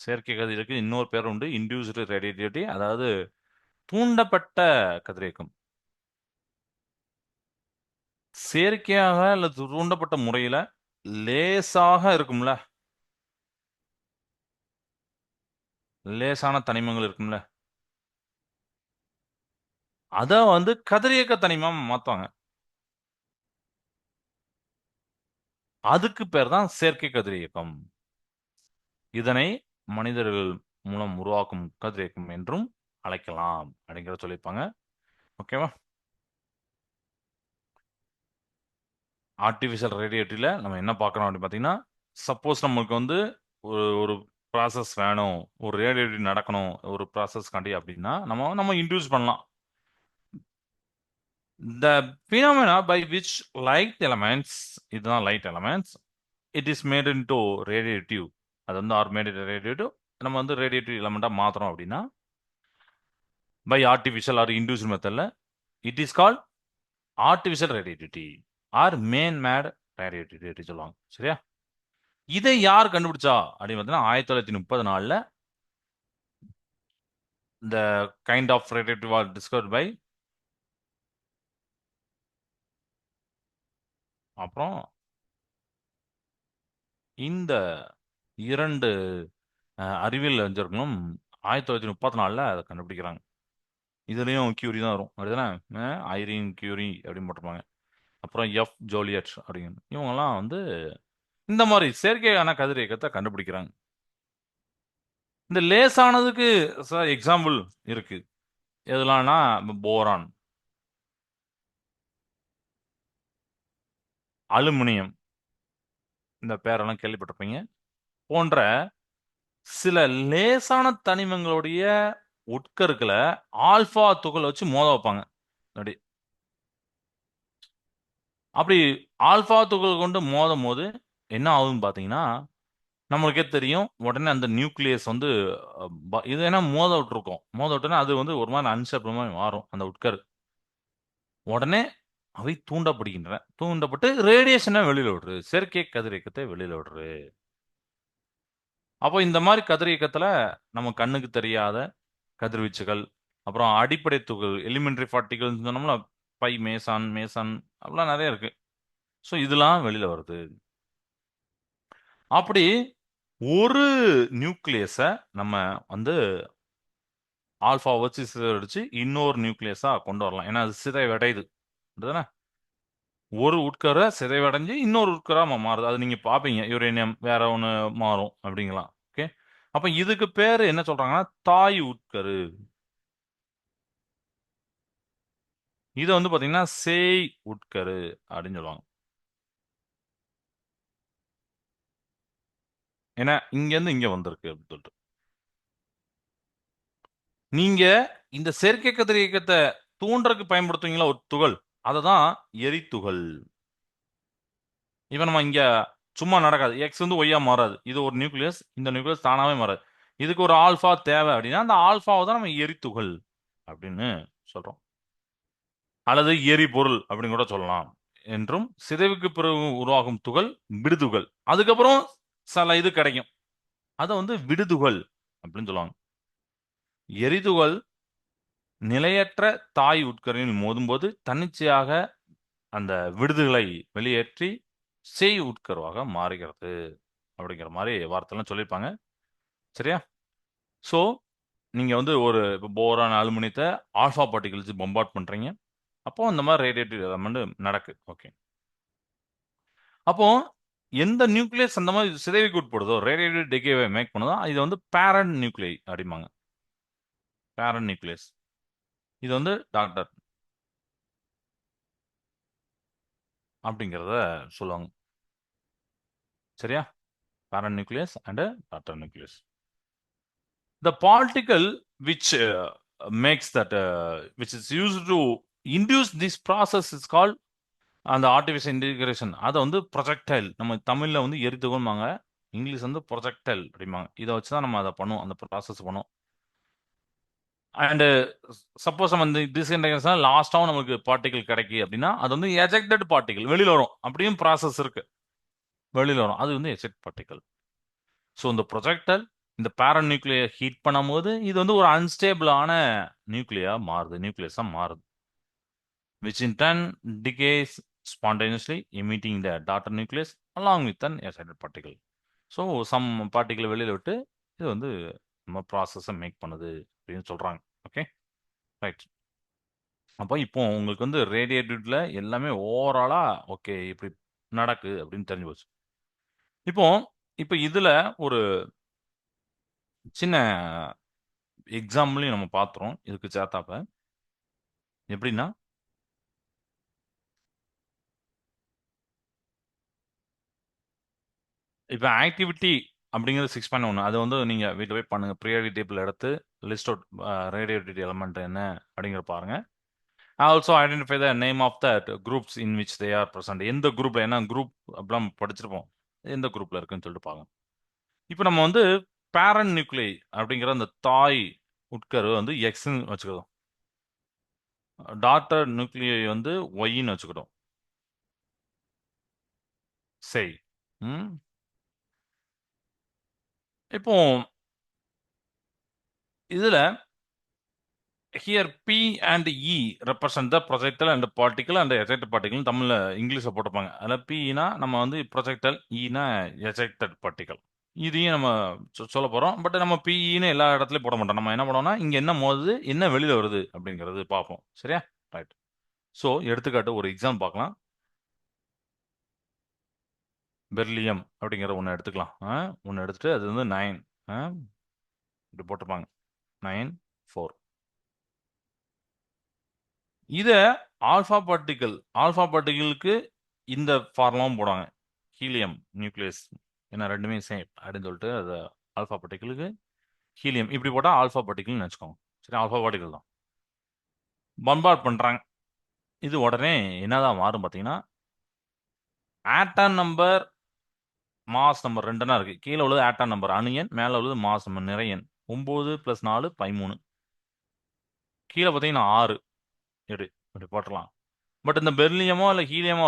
செயற்கை கதிருக்கு இன்னொரு பேர் உண்டு, இன்டியூஸ்டு ரேடியேட்டிவிட்டி, அதாவது தூண்டப்பட்ட கதிரியக்கம். செயற்கையாக அல்லது தூண்டப்பட்ட முறையில லேசாக இருக்கும்ல, லேசான தனிமங்கள் இருக்கும்ல, அத வந்து கதிரியக்க தனிமம் மாத்துவாங்க. அதுக்கு பேர் தான் செயற்கை கதிரியக்கம். இதனை மனிதர்கள் மூலம் உருவாக்கும் கதிரியக்கம் என்றும் அழைக்கலாம் அப்படிங்கிறத சொல்லியிருப்பாங்க. ஓகேவா? ஆர்டிஃபிஷியல் ரேடியேட்டிவ்ல நம்ம என்ன பார்க்குறோம் அப்படின்னு பார்த்தீங்கன்னா, சப்போஸ் நம்மளுக்கு வந்து ஒரு ஒரு ப்ராசஸ் வேணும், ஒரு ரேடியேட்டிவ் நடக்கணும் ஒரு ப்ராசஸ்க்காண்டி அப்படின்னா நம்ம நம்ம இன்டியூஸ் பண்ணலாம். The phenomena by which light elements, இதுதான் light elements, it is made in to radioactive. அது வந்து ஆர் மேட் இன் ரேடியேட்டிவ், நம்ம வந்து ரேடியேட்டிவ் எலமெண்ட்டாக மாற்றுறோம் அப்படின்னா பை ஆர்டிஃபிஷியல் ஆர் இன்டியூஸ்ட் மெத்தடில், it is called artificial radioactivity or man made radioactivity சொல்லுவாங்க. சரியா? இதை யார் கண்டுபிடிச்சா அப்படின்னு பார்த்தீங்கன்னா 1934ல் இந்த kind of radioactive are discovered by, அப்புறம் இந்த இரண்டு அறிவியல் அறிஞர்களும் 1934ல் அதை கண்டுபிடிக்கிறாங்க. இதுலயும் கியூரி தான் வரும், அப்படிதானே? ஐரீன் கியூரி அப்படின்னு போட்டிருப்பாங்க. அப்புறம் எஃப் ஜோலியட் அப்படின்னு, இவங்கெல்லாம் வந்து இந்த மாதிரி செயற்கையான கதிரியக்கத்தை கண்டுபிடிக்கிறாங்க. இந்த லேசானதுக்கு சார் எக்ஸாம்பிள் இருக்கு. எதுலாம்னா போரான், அலுமினியம், இந்த பேரெல்லாம் கேள்விப்பட்டிருப்பீங்க. போன்ற சில லேசான தனிமங்களுடைய உட்கருக்களை ஆல்பா துகள் வச்சு மோத வைப்பாங்க. அப்படி அப்படி ஆல்பா துகள் கொண்டு மோதும் போது என்ன ஆகுதுன்னு பார்த்தீங்கன்னா, நம்மளுக்கே தெரியும். உடனே அந்த நியூக்ளியஸ் வந்து இது ஏன்னா மோத விட்டுருக்கும். மோத விட்டோனே அது வந்து ஒரு மாரி அன்ஸ்டேபிள் மாரி மாறும் அந்த உட்கரு. உடனே அவை தூண்டப்படுகின்றன. தூண்டப்பட்டு ரேடியேஷன வெளியில விடுது. செயற்கை கதிரியக்கத்தை வெளியில விடுது. அப்போ இந்த மாரி கதிரியக்கத்துல நம்ம கண்ணுக்கு தெரியாத கதிர்வீச்சுகள், அப்புறம் அடிப்படை துகள் எலிமெண்டரி பார்ட்டிகல்ஸ்ன்னு சொன்னோம்ல, பை மேசான், மேசன் அப்படிலாம் நெறைய இருக்கு. ஸோ இதெல்லாம் வெளியில வருது. அப்படி ஒரு நியூக்ளியஸ நம்ம வந்து ஆல்ஃபா வச்சு சிதறடிச்சு இன்னொரு நியூக்ளியஸா கொண்டு வரலாம். ஏன்னா அது சிதைவடையுது. அப்படிதானே? ஒரு உட்கரு சிதைவடைஞ்சு இன்னொரு உட்கரா மாறுது. அது நீங்க பார்ப்பீங்க. யுரேனியம் வேற ஒண்ணு மாறும் அப்படிங்கலாம். ஓகே. அப்ப இதுக்கு பேரு என்ன சொல்றாங்கன்னா, தாய் உட்கரு. இத வந்து பார்த்தீங்கன்னா, சேய் உட்கரு அப்படின்னு சொல்லுவாங்க. ஏன்னா இங்கேருந்து இங்க வந்திருக்கு அப்படின்னு சொல்லிட்டு. நீங்க இந்த செயற்கை கதிரியக்கத்த தூண்டுறதுக்கு பயன்படுத்துவீங்களா ஒரு துகள்? அததான் எரித்துகள். இப்ப நம்ம இங்க சும்மா நடக்காது. எக்ஸ் வந்து ஒய்யா மாறாது. இது ஒரு நியூக்ளியஸ். இந்த நியூக்ளியஸ் தானாவே மாறாது. இதுக்கு ஒரு ஆல்ஃபா தேவை அப்படின்னா, அந்த ஆல்ஃபாவ தான் நம்ம எரித்துகள் அப்படின்னு சொல்றோம். அல்லது எரிபொருள் அப்படின்னு கூட சொல்லலாம். என்றும் சிதைவுக்கு பிறகு உருவாகும் துகள் விடுதுகள். அதுக்கப்புறம் சில இது கிடைக்கும். அத வந்து விடுதுகள் அப்படின்னு சொல்லுவாங்க. எரிதுகள் நிலையற்ற தாய் உட்கருவில் மோதும்போது தன்னிச்சையாக அந்த விடுதுகளை வெளியேற்றி சேய் உட்கருவாக மாறுகிறது. அப்படிங்கிற மாரி வார்த்தைலாம் சொல்லியிருப்பாங்க. சரியா? ஸோ, நீங்க வந்து ஒரு இப்போ போரான், அலுமினியத்த ஆல்ஃபா பார்ட்டிகிள்ஸ் பம்பார்ட் பண்றீங்க. அப்போ இந்த மாரி ரேடியேட்டிவ் எலமெண்ட் நடக்கு. ஓகே. அப்போ எந்த நியூக்ளியஸ் அந்த மாரி சிதைவுக்கு உட்படுதோ, ரேடியேட்டிவ் டிகேவ மேக் பண்ணுதோ, இது வந்து பேரண்ட் நியூக்ளியை அப்படிம்பாங்க. Parent nucleus. இது வந்து டாக்டர் அப்படிங்கிறத சொல்லுவாங்க. சரியா? Parent nucleus and daughter nucleus. The particle which makes that which is used to induce this process is called அந்த ஆர்டிஃபிஷியல் இன்டிகிரேஷன். அத வந்து ப்ரொஜெக்டைல். நம்ம தமிழ்ல வந்து எரித்துகள்ம்பாங்க. இங்கிலீஷ் வந்து ப்ரொஜெக்டைல் அப்படிம்பாங்க. இத வச்சு தான் நம்ம அத பண்ணுவோம். அந்த ப்ராசஸ் பண்ணுவோம். அண்ட் சப்போஸ் நம்ம இந்த டிஸ்இன்டகிரேஷன் லாஸ்ட்டாவும் நமக்கு பார்ட்டிகிள் கிடைக்கு அப்படின்னா, அது வந்து எஜெக்டட் பார்ட்டிகிள் வெளியில வரும். அப்படியும் ப்ராசஸ் இருக்கு. வெளியில வரும். அது வந்து எஜெக்ட் பார்ட்டிகிள். ஸோ இந்த ப்ரொஜெக்டர் இந்த பேரண்ட் நியூக்ளியை ஹீட் பண்ணும்போது இது வந்து ஒரு அன்ஸ்டேபிளான நியூக்ளியா மாறுது நியூக்ளியஸா மாறுது which in turn decays spontaneously emitting the daughter nucleus along with an excited particle. So some particle வெளியில விட்டு இது வந்து நம்ம ப்ராசஸை மேக் பண்ணுது அப்படின்னு சொல்றாங்க. Okay right. அப்போ இப்போ உங்களுக்கு வந்து ரேடியேட்டிவ்ல எல்லாமே ஓவராலா ஓகே இப்படி நடக்கு அப்படின்னு தெரிஞ்சு போச்சு. இப்போ இப்போ இதுல ஒரு சின்ன எக்ஸாம்பிளையும் நம்ம பார்த்துறோம் இதுக்கு சேர்த்தாப்ப. எப்படின்னா, இப்ப ஆக்டிவிட்டி அப்படிங்கிறது 6.1 அது வந்து நீங்க வீட்ல போய் பண்ணுங்க. ப்ரியாரிட்டி டேபிள் எடுத்து லிஸ்ட் அவுட் ரேடியேட்டிவிட்டி எலிமெண்ட் என்ன அப்படிங்கிறத பாருங்க. Also identify the name of the groups in which they are present. எந்த குரூப்ல ஏன்னா குரூப் அப்படிலாம் படிச்சிருப்போம். எந்த குரூப்ல இருக்குன்னு சொல்லிட்டு பாருங்க. இப்போ நம்ம வந்து பேரண்ட் நியூக்ளியை அப்படிங்கிற அந்த தாய் உட்கரு வந்து எக்ஸ்ன்னு வச்சுக்கிறோம். டாட்டர் நியூக்ளியை வந்து ஒய்ன்னு வச்சுக்கிட்டோம். சரி. ம். இப்போ இதுல here P and E represent the projectile and particle and ejected particle தமிழ்ல இங்கிலீஷ்ல போட்டிருப்பாங்க. அதில் பினா நம்ம வந்து ப்ரொஜெக்டல், இனா எஜெக்டட் பார்ட்டிகல். இதையும் நம்ம சொல்ல போறோம். பட் நம்ம பிஇன்னு எல்லா இடத்துலயும் போட மாட்டோம். நம்ம என்ன பண்ணுவோம்னா இங்க என்ன மோதுது, என்ன வெளியில வருது அப்படிங்கிறது பார்ப்போம். சரியா? ரைட். ஸோ எடுத்துக்காட்டு ஒரு எக்ஸாம் பார்க்கலாம். பெர்லியம் அப்படிங்கிற ஒன்று எடுத்துக்கலாம். ஒன்று எடுத்துட்டு அது வந்து 9 இப்படி போட்டிருப்பாங்க. 9 4 இத ஆல்ஃபா பார்ட்டிகிளுக்கு இந்த ஃபார்முலாவும் போடுவாங்க. Helium nucleus. ஏன்னா 2மே சேம் அப்படின்னு சொல்லிட்டு அது ஆல்ஃபா பார்ட்டிகிளுக்கு ஹீலியம் இப்படி போட்டா ஆல்ஃபா பார்ட்டிகிள்னு வச்சுக்கோங்க. சரி ஆல்ஃபா பார்ட்டிகிள் தான். பம்பார்ட் பண்றாங்க. இது உடனே என்னதான் மாறும் பார்த்தீங்கன்னா, ஆட்டம் நம்பர் மாஸ் நம்பர் 2 இருக்கு. கீழே உள்ளது ஆட்டம் நம்பர் அணு எண், மேல உள்ளது மாஸ் நம்பர் நிறை எண். 9 + 4 13. கீழே பார்த்தீங்கன்னா 6 இப்படி போட்டுடலாம். பட் இந்த பெர்லியமோ இல்ல ஹீலியமோ